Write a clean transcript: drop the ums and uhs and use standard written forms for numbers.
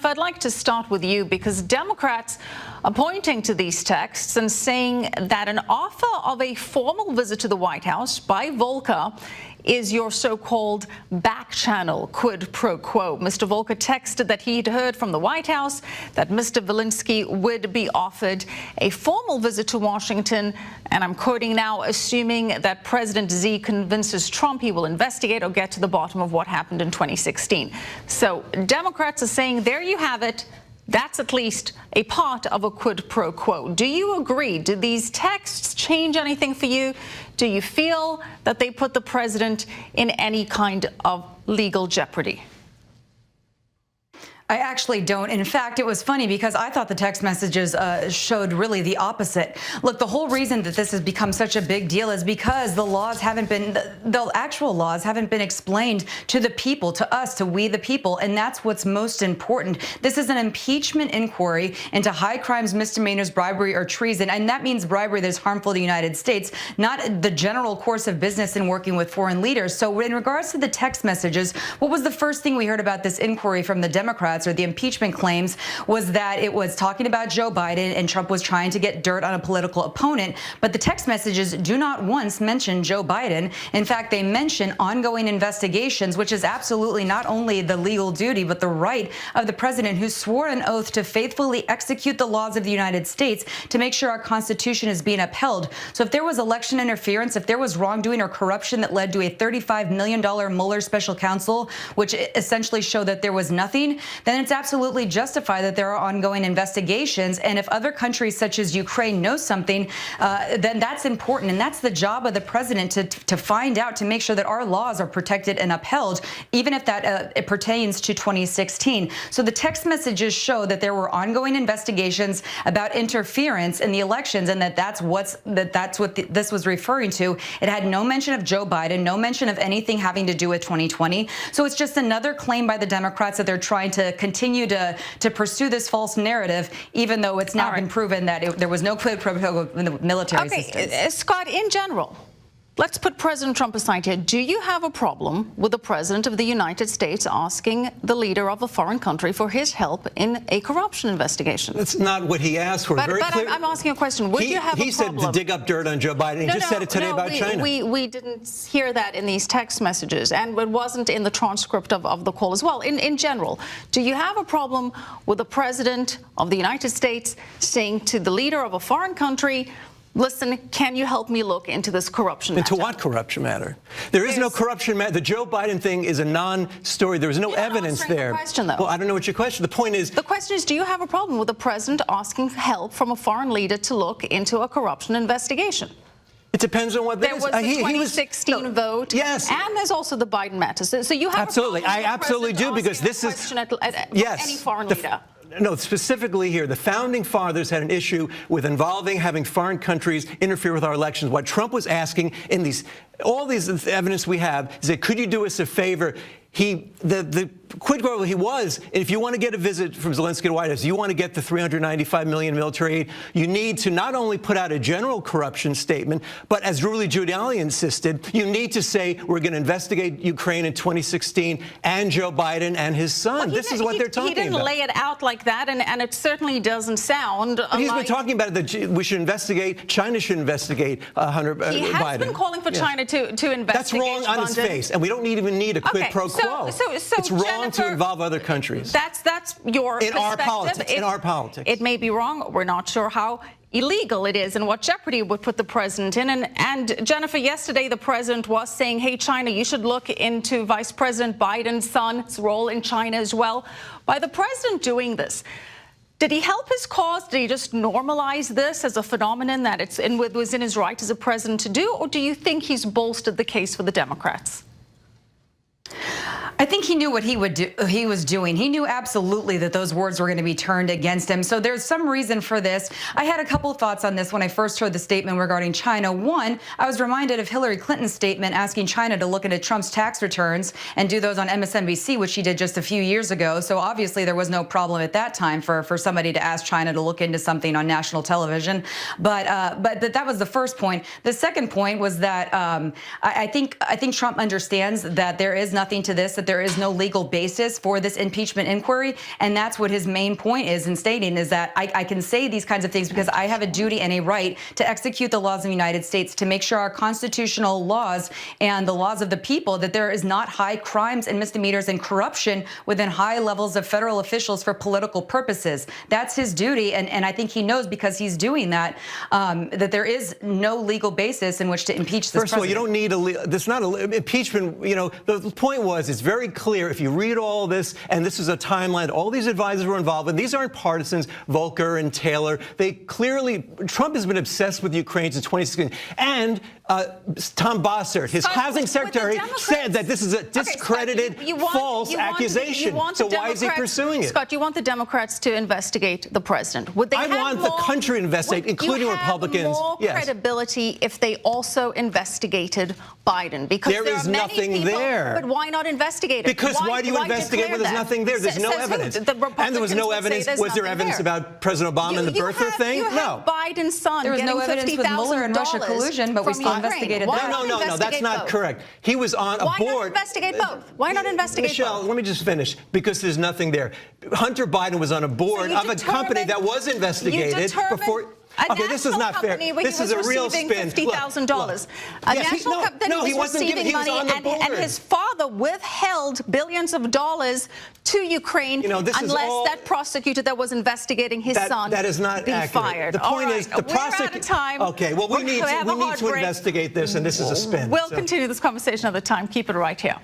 Jennifer, I'd like to start with you because Democrats are pointing to these texts and saying that an offer of a formal visit to the White House by Volker is your so-called back channel quid pro quo. Mr. Volker texted that he'd heard from the White House that Mr. Zelensky would be offered a formal visit to Washington, and I'm quoting now, assuming that President Xi convinces Trump he will investigate or get to the bottom of what happened in 2016. So Democrats are saying, there you have it. That's at least a part of a quid pro quo. Do you agree? Do these texts change anything for you? Do you feel that they put the president in any kind of legal jeopardy? I actually don't. In fact, it was funny because I thought the text messages showed really the opposite. Look, the whole reason that this has become such a big deal is because the laws haven't been, the actual laws haven't been explained to the people, to us, to we the people, and that's what's most important. This is an impeachment inquiry into high crimes, misdemeanors, bribery, or treason, and that means bribery that is harmful to the United States, not the general course of business in working with foreign leaders. So in regards to the text messages, what was the first thing we heard about this inquiry from the Democrats, or the impeachment claims, was that it was talking about Joe Biden and Trump was trying to get dirt on a political opponent. But the text messages do not once mention Joe Biden. In fact, they mention ongoing investigations, which is absolutely not only the legal duty, but the right of the president, who swore an oath to faithfully execute the laws of the United States to make sure our Constitution is being upheld. So if there was election interference, if there was wrongdoing or corruption that led to a $35 million Mueller special counsel, which essentially showed that there was nothing, then it's absolutely justified that there are ongoing investigations. And if other countries such as Ukraine know something, then that's important. And that's the job of the president to find out, to make sure that our laws are protected and upheld, even if that it pertains to 2016. So the text messages show that there were ongoing investigations about interference in the elections, and that's what this was referring to. It had no mention of Joe Biden, no mention of anything having to do with 2020. So it's just another claim by the Democrats that they're trying to continue to pursue this false narrative, even though it's now been proven that there was no quid pro quo in the military assistance. Scott, in general, let's put President Trump aside here. Do you have a problem with the President of the United States asking the leader of a foreign country for his help in a corruption investigation? That's not what he asked for. But I'm asking a question. Would you have a problem? He said to dig up dirt on Joe Biden. He just said it today about China. We didn't hear that in these text messages, and it wasn't in the transcript of the call as well. In general, do you have a problem with the President of the United States saying to the leader of a foreign country, listen, can you help me look into this corruption matter? Into what corruption matter? There is no corruption matter. The Joe Biden thing is a non-story. There is no evidence there. The question, though. Well, I don't know what your question. The point is... The question is, do you have a problem with the president asking help from a foreign leader to look into a corruption investigation? It depends on what there was the 2016 vote. Yes. And there's also the Biden matter. So you have absolutely. I absolutely do, because this is... Yes. Any foreign leader. No, specifically here, the founding fathers had an issue with having foreign countries interfere with our elections. What Trump was asking in all these evidence we have is that, could you do us a favor? The quid pro quo if you want to get a visit from Zelensky to the White House, you want to get the $395 million military aid, you need to not only put out a general corruption statement, but as Rudy Giuliani insisted, you need to say we're going to investigate Ukraine in 2016 and Joe Biden and his son. Well, this is what they're talking about. He didn't lay it out like that, and it certainly doesn't sound but he's been talking about it, that we should investigate, China should investigate Hunter Biden. He has been calling for China to investigate. That's wrong on his face, and we don't even need a quid pro quo. So it's wrong, Jennifer, to involve other countries. That's your in our politics. In our politics, it may be wrong. We're not sure how illegal it is and what jeopardy it would put the president in. And Jennifer, yesterday the president was saying, hey, China, you should look into Vice President Biden's son's role in China as well. By the president doing this, did he help his cause? Did he just normalize this as a phenomenon that was in his right as a president to do? Or do you think he's bolstered the case for the Democrats? I think he knew what he was doing. He knew absolutely that those words were going to be turned against him. So there's some reason for this. I had a couple thoughts on this when I first heard the statement regarding China. One, I was reminded of Hillary Clinton's statement asking China to look into Trump's tax returns and do those on MSNBC, which she did just a few years ago. So obviously there was no problem at that time for somebody to ask China to look into something on national television. But that was the first point. The second point was that I think Trump understands that there is nothing to this, that there is no legal basis for this impeachment inquiry. And that's what his main point is in stating, is that I can say these kinds of things because I have a duty and a right to execute the laws of the United States, to make sure our constitutional laws and the laws of the people, that there is not high crimes and misdemeanors and corruption within high levels of federal officials for political purposes. That's his duty, and I think he knows, because he's doing that, that there is no legal basis in which to impeach this First of all, you don't need there's not a impeachment. You know, the point was, it's very clear if you read all this, and this is a timeline, all these advisors were involved, and these aren't partisans, Volcker and Taylor. They clearly, Trump has been obsessed with Ukraine since 2016. And Tom Bossert, his housing secretary, said that this is a discredited, false accusation. So why is he pursuing it? Scott, you want the Democrats to investigate the president. Would they I want the country to investigate, including Republicans. More credibility if they also investigated Biden? Because there is nothing there. But why not investigate it? Because why do you investigate when there's nothing there? There's no evidence. And there was no evidence. Was there evidence about President Obama and the birther thing? No. Biden's son. There was no evidence with Mueller and Russia collusion, but we still investigated that. No, that's not correct. He was on a board. Why not investigate both? Why not investigate Michelle, both? let me just finish, because there's nothing there. Hunter Biden was on a board of a company that was investigated before. Okay, this is not fair. This is a real spin. $50,000. A national company was receiving money, and his father withheld billions of dollars to Ukraine unless that prosecutor that was investigating his son that is not be accurate. fired. The point is, the prosecutor. Okay, well, we need to investigate this, and this is a spin. We'll continue this conversation another time. Keep it right here.